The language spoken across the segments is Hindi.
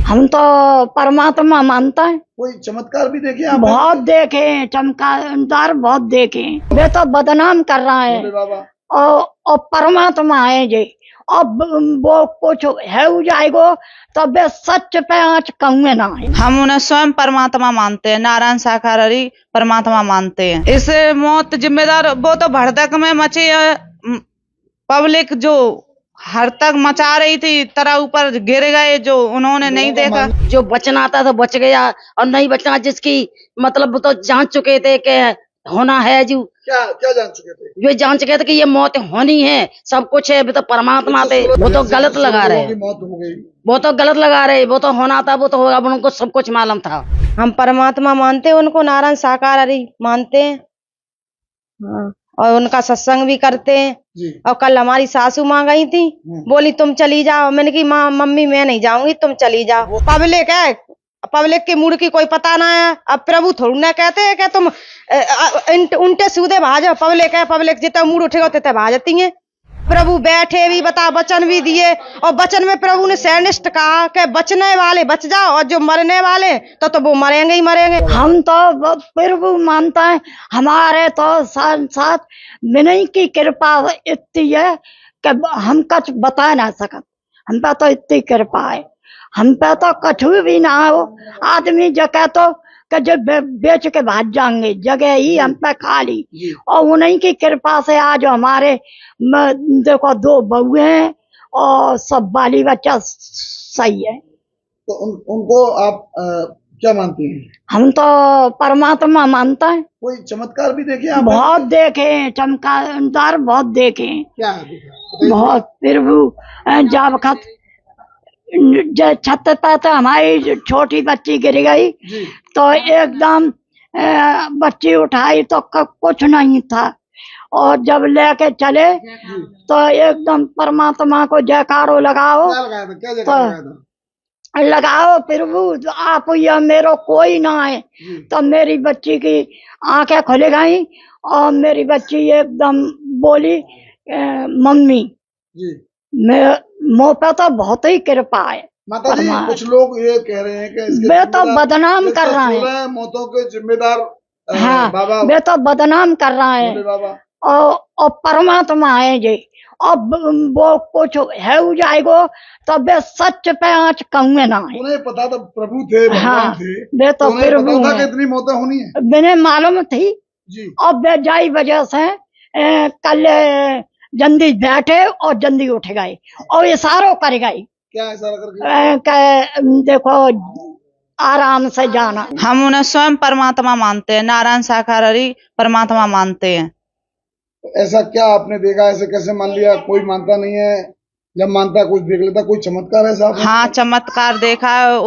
हम तो परमात्मा मानता है। कोई चमत्कार भी देखे आप? बहुत देखे हैं, चमत्कार बहुत देखे हैं। वे तो बदनाम कर रहा है बोले बाबा। और परमात्मा है जी। अब वो कुछ है हो जाएगो तो वे सच पे आँच कहूँगे ना है। हम उन्हें स्वयं परमात्मा मानते हैं, नारायण साकारहरि परमात्मा मानते हैं। इस मौत जिम्मेदार वो तो भड़दक में मची है, पब्लिक जो हर तक मचा रही थी, तरह ऊपर गिर गए जो उन्होंने नहीं देखा। जो बचना था तो बच गया और नहीं बचना जिसकी मतलब वो तो जान चुके थे कि होना है। जो क्या क्या जान चुके थे? जो जान चुके थे कि ये मौत होनी है, सब कुछ है, वो तो परमात्मा थे। वो तो गलत लगा रहे, मौत हो गई। वो तो गलत लगा रहे। वो तो होना था, वो तो होगा, उनको सब कुछ मालूम था। हम परमात्मा मानते हैं, उनको नारायण साकारहरि मानते हैं। हाँ, और उनका सत्संग भी करते हैं। जी। और कल हमारी सासू माँ गई थी, बोली तुम चली जाओ। मैंने की माँ मम्मी मैं नहीं जाऊंगी, तुम चली जाओ। पब्लिक है, पब्लिक के मूड की कोई पता ना है। अब प्रभु थोड़ी ना कहते हैं कि तुम उल्टे सीधे भाजो। पब्लिक है, पब्लिक जितना मूड उठेगा उतने भाजती है। प्रभु बैठे भी बता, वचन भी दिए, और वचन में प्रभु ने सैनिष्ठ कहा कि बचने वाले बच जाओ और जो मरने वाले तो वो मरेंगे ही मरेंगे। हम तो प्रभु मानता है। हमारे तो साथ विनय की कृपा इतनी है कि हम कुछ बता ना सकत। हम पे तो इतनी कृपा है, हम पे तो कछु भी ना हो। आदमी जगह तो कि जो बेच के भाग जाएंगे, जगह ही हम पे खाली। और उन्हीं की कृपा से आज हमारे देखो 2 बहुएं हैं और सब बाली बच्चा सही है। तो उनको आप क्या मानते हैं? हम तो परमात्मा मानता है। कोई चमत्कार भी देखे आप? बहुत देखे हैं, चमत्कार बहुत देखे हैं। क्या देखा? बहुत। प्रभु जब छत पे तो हमारी छोटी बच्ची गिर गई तो एकदम बच्ची उठाई तो कुछ नहीं था, और जब लेके चले तो एकदम परमात्मा को जयकारो लगाओ। क्या लगाया था? क्या जयकारा लगाया था? लगाओ प्रभु आप, या मेरा कोई ना है। तो मेरी बच्ची की आंखें खुल गई और मेरी बच्ची एकदम बोली मम्मी। मुँह पे तो बहुत ही कृपा है। माता जी, कुछ लोग ये कह रहे हैं कि इसके वे तो बदनाम कर रहा है। मौतों के जिम्मेदार हाँ, बाबा। वे तो बदनाम कर रहा है बाबा। और परमात्मा है जी। अब वो कुछ है हो जाएगो तो वे सच पे आँच कहूँगे ना है। उन्हें पता था प्रभु थे, भगवान थे। वे तो उन्हें पता था कि इतनी मौतें होनी है। मैंने मालूम थी जी। और वे जाई वजह से कल जल्दी बैठे और जल्दी उठ गए और इशारों कर गए। क्या इशारा करके? देखो आराम से जाना। हम उन्हें स्वयं परमात्मा मानते हैं, नारायण साकारहरि परमात्मा मानते हैं। ऐसा क्या आपने देखा? ऐसे कैसे मान लिया? कोई मानता नहीं है, जब मानता कुछ देख लेता। कोई चमत्कार है साहब? हाँ, चमत्कार देखा है।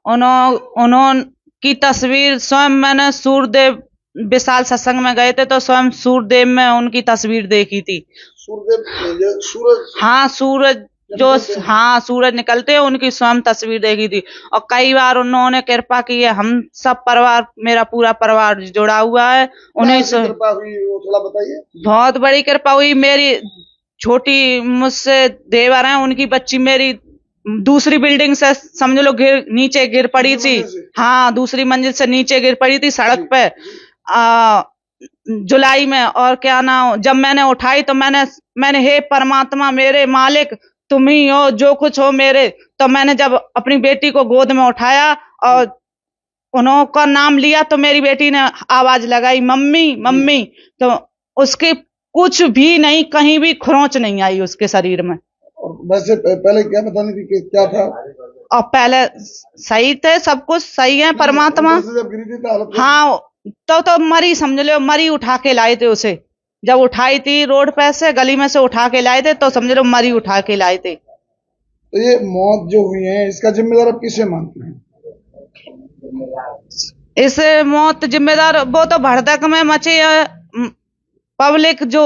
उन्होंने की तस्वीर स्वयं, मैंने सूर्यदेव विशाल सत्संग में गए थे तो स्वयं सूर्यदेव में उनकी तस्वीर देखी थी। सूर्यदेव, सूरज? हाँ, सूरज जो, हाँ सूरज निकलते हैं, उनकी स्वयं तस्वीर देखी थी। और कई बार उन्होंने कृपा की है। हम सब परिवार, मेरा पूरा परिवार जुड़ा हुआ है। उन्हें कृपा हुई वो थोड़ा बताइए। बहुत बड़ी कृपा हुई। मेरी छोटी मुझसे देवर हैं, उनकी बच्ची मेरी दूसरी बिल्डिंग से समझ लो नीचे गिर पड़ी थी। हाँ, दूसरी मंजिल से नीचे गिर पड़ी थी सड़क पे जुलाई में। और क्या नाम, जब मैंने उठाई तो मैंने हे परमात्मा मेरे मालिक तुम ही हो, जो कुछ हो मेरे। तो मैंने जब अपनी बेटी को गोद में उठाया और उनका नाम लिया तो मेरी बेटी ने आवाज लगाई मम्मी मम्मी। तो उसके कुछ भी नहीं, कहीं भी खरोंच नहीं आई उसके शरीर में। वैसे पहले क्या बताने की क्या था? और पहले सही थे, सब कुछ सही है परमात्मा। जब गिरी थी तो हाँ, तो मरी समझ लो, मरी उठा के लाए थे उसे। जब उठाई थी रोड पे से, गली में से उठा के लाए थे तो समझ लो मरी उठा के लाए थे। तो ये मौत जो हुई है इसका जिम्मेदार आप किसे मानते हैं? इस मौत जिम्मेदार वो तो भड़दक में मची है, पब्लिक जो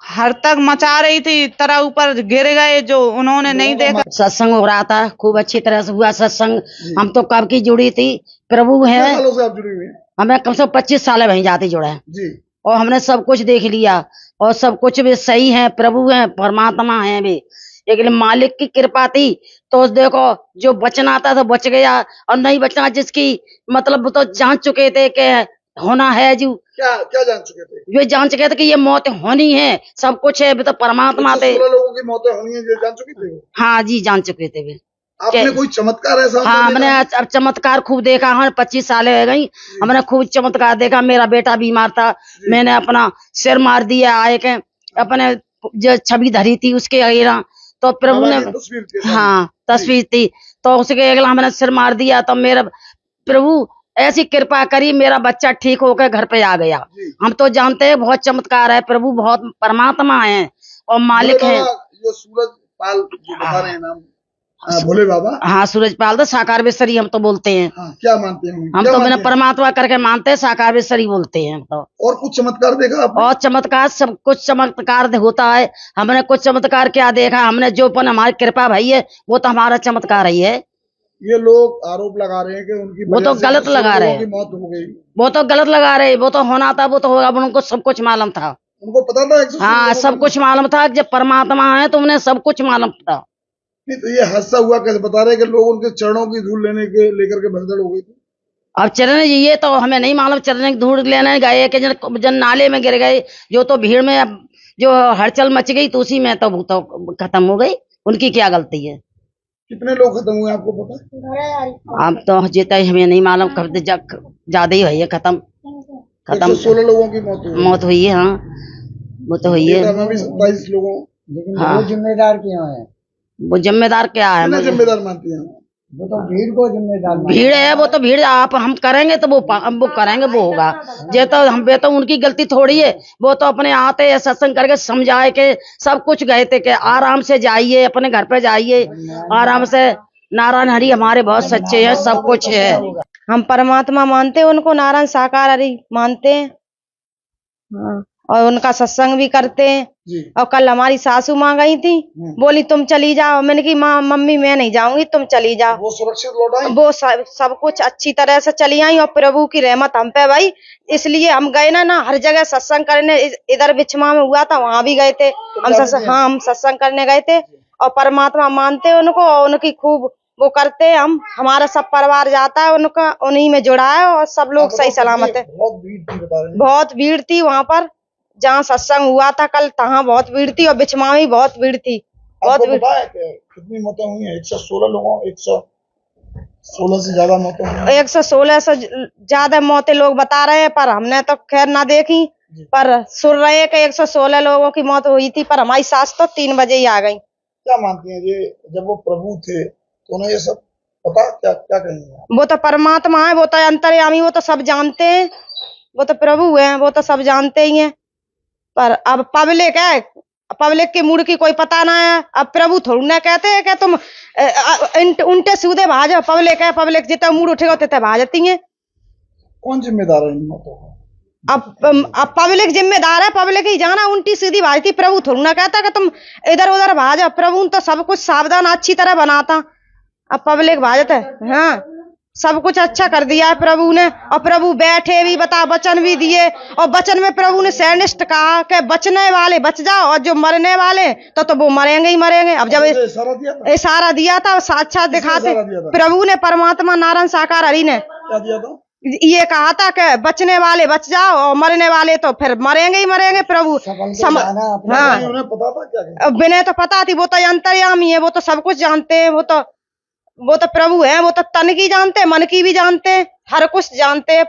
हर तक मचा रही थी, तरह ऊपर गिर गए जो उन्होंने नहीं देखा। सत्संग हो रहा था, खूब अच्छी तरह से हुआ सत्संग। हम तो कब की जुड़ी थी, प्रभु है। कितने सालों से आप जुड़ी हुई हैं? हमें कम से कम 25 साल वहीं जाते जुड़ा है जी। और हमने सब कुछ देख लिया और सब कुछ भी सही है। प्रभु है, परमात्मा है भी लेकिन मालिक की कृपा थी तो देखो जो बचना था तो बच गया और नहीं बचना जिसकी मतलब वो तो जान चुके थे कि होना है जो क्या क्या जान चुके थे? वे जान चुके थे कि ये मौत होनी है, सब कुछ है, वे तो परमात्मा थे। 16 लोगों की मौतें होनी है, ये जान चुके थे वो? हाँ जी, जान चुके थे वे। आपने कोई चमत्कार ऐसा हाँ, देखा? हमने अब चमत्कार खूब देखा। हाँ, 25 साल हो गई, हमने खूब चमत्कार देखा। मेरा बेटा बीमार था, मैंने अपना सिर मार दिया आए के अपने जो छवि धरी थी उसके अगला, तो प्रभु ने तस्वीर के सामने। हाँ तस्वीर थी तो उसके अगला हमने सिर मार दिया तो मेरा प्रभु ऐसी कृपा करी, मेरा बच्चा ठीक होकर घर पे आ गया। हम तो जानते हैं बहुत चमत्कार है, प्रभु बहुत परमात्मा है और मालिक है। जो सूरज पाल जो बता रहे हैं नाम, भोले बाबा। हाँ, सूरजपाल तो साकार बेसरी हम तो बोलते हैं। हाँ, क्या मानते हैं? हम तो मैंने परमात्मा करके मानते हैं, साकार बेसरी बोलते हैं हम तो। और कुछ चमत्कार देखा आपने? और चमत्कार सब कुछ चमत्कार होता है। हमने कुछ चमत्कार क्या देखा, हमने जो पन हमारी कृपा भाई है वो तो हमारा चमत्कार ही है। ये लोग आरोप लगा रहे हैं कि उनकी वो तो वजह से गलत लगा रहे हैं। लोगों की मौत हो गई। वो तो गलत लगा रहे, वो तो होना था वो तो होगा, उनको सब कुछ मालूम था। उनको पता था 116 हाँ, लोगों सब की कुछ मालूम था, जब परमात्मा है तो उन्हें सब कुछ मालूम था। नहीं, तो ये हादसा हुआ कैसे? बता रहे हैं कि लोग उनके चरणों की धूल लेकर के भगदड़ हो गई थी। अब चरण ये तो हमें नहीं मालूम, चरण की धूल लेने गए कि जन नाले में गिर गए, जो तो भीड़ में अब जो हलचल मच गई तो उसी में तो खत्म हो गई। उनकी क्या गलती है? कितने लोग खत्म हुए आपको पता? अब तो जीता ही हमें नहीं मालूम, कब ज्यादा ही हुई है, खत्म 116 लोगों की मौत हुई है। हाँ, वो तो हुई है। में भी 27 लोगों। लेकिन हाँ। वो जिम्मेदार क्यों है? वो जिम्मेदार क्या है? कितने जिम्मेदार मानती हैं? वो तो भीड़ को जिम्मेदार मानते भीड़ है, वो तो भीड़ आप हम करेंगे तो वो करेंगे वो होगा। ये तो हम पे तो उनकी गलती थोड़ी है, वो तो अपने आते हैं सत्संग करके समझाए के सब कुछ गए थे कि आराम से जाइए, अपने घर पे जाइए आराम से। नारायण हरि हमारे बहुत सच्चे हैं, सब कुछ है। हम परमात्मा मानते हैं उनको, नारायण साकार हरि मानते हैं। हाँ, और उनका सत्संग भी करते हैं। और कल हमारी सासू माँ गई थी, बोली तुम चली जाओ। मैंने की माँ मम्मी मैं नहीं जाऊंगी, तुम चली जाओ। वो सुरक्षित लौट आई? वो सब कुछ अच्छी तरह से चली आई और प्रभु की रहमत हम पे भाई, इसलिए हम गए ना हर जगह सत्संग करने। इधर बिछमा में हुआ था वहां भी गए थे हम हम सत्संग करने गए थे और परमात्मा मानते हैं उनको और उनकी खूब वो करते हैं। हम हमारा सब परिवार जाता है उनका, उन्हीं में जुड़ा है और सब लोग सही सलामत है। बहुत भीड़ थी बता रहे हैं। बहुत भीड़ थी वहां पर जहाँ सत्संग हुआ था कल, तहाँ बहुत भीड़ थी और बिछमा में बहुत भीड़ थी। बहुत आपको पता है कि कितनी मौतें हुई हैं? 116 लोगों 116 से ज्यादा मौतें हुई हैं। 116 से ज्यादा मौतें लोग बता रहे हैं, पर हमने तो खैर ना देखी, पर सुन रहे हैं कि 116 लोगों की मौत हुई थी। पर हमारी सास तो 3 बजे ही आ गई। क्या मानती हैं ये जब वो प्रभु थे तो उन्हें ये सब पता? क्या क्या कहेंगे? वो तो परमात्मा है, वो तो अंतर्यामी, वो तो सब जानते हैं, वो तो प्रभु है, वो तो सब जानते ही हैं। पर अब पब्लिक है, पब्लिक के मूड की कोई पता ना है। अब प्रभु थोड़ी ना कहते हैं कि तुम उल्टे सीधे भाजो। पब्लिक है, पब्लिक जितना मूड उठेगा उतने भाजती है। कौन जिम्मेदार है इन मौतों का? अब पब्लिक जिम्मेदार है, पब्लिक ही जाना उल्टी सीधी भाजती। प्रभु थोड़ी ना कहता कि तुम इधर उधर भाजो। प्रभु तो सब कुछ सावधान अच्छी तरह बनाता, अब पब्लिक भाजत है। हाँ, सब कुछ अच्छा कर दिया है प्रभु ने। और प्रभु बैठे भी बता वचन भी दिए और वचन में प्रभु ने सैनिष्ठ कहा कि बचने वाले बच जाओ और जो मरने वाले तो वो मरेंगे ही मरेंगे। अब जब इशारा दिया था साक्षात दिखाते प्रभु ने, परमात्मा नारायण साकार हरि ने क्या दिया था? ये कहा था कि बचने वाले बच जाओ और मरने वाले तो फिर मरेंगे ही मरेंगे। प्रभु हाँ, उन्हें पता था क्या? बिना तो पता थी, वो तो अंतर्यामी है, वो तो सब कुछ जानते हैं। वो तो प्रभु है, वो तो तन की जानते हैं, मन की भी जानते हैं, हर कुछ जानते हैं।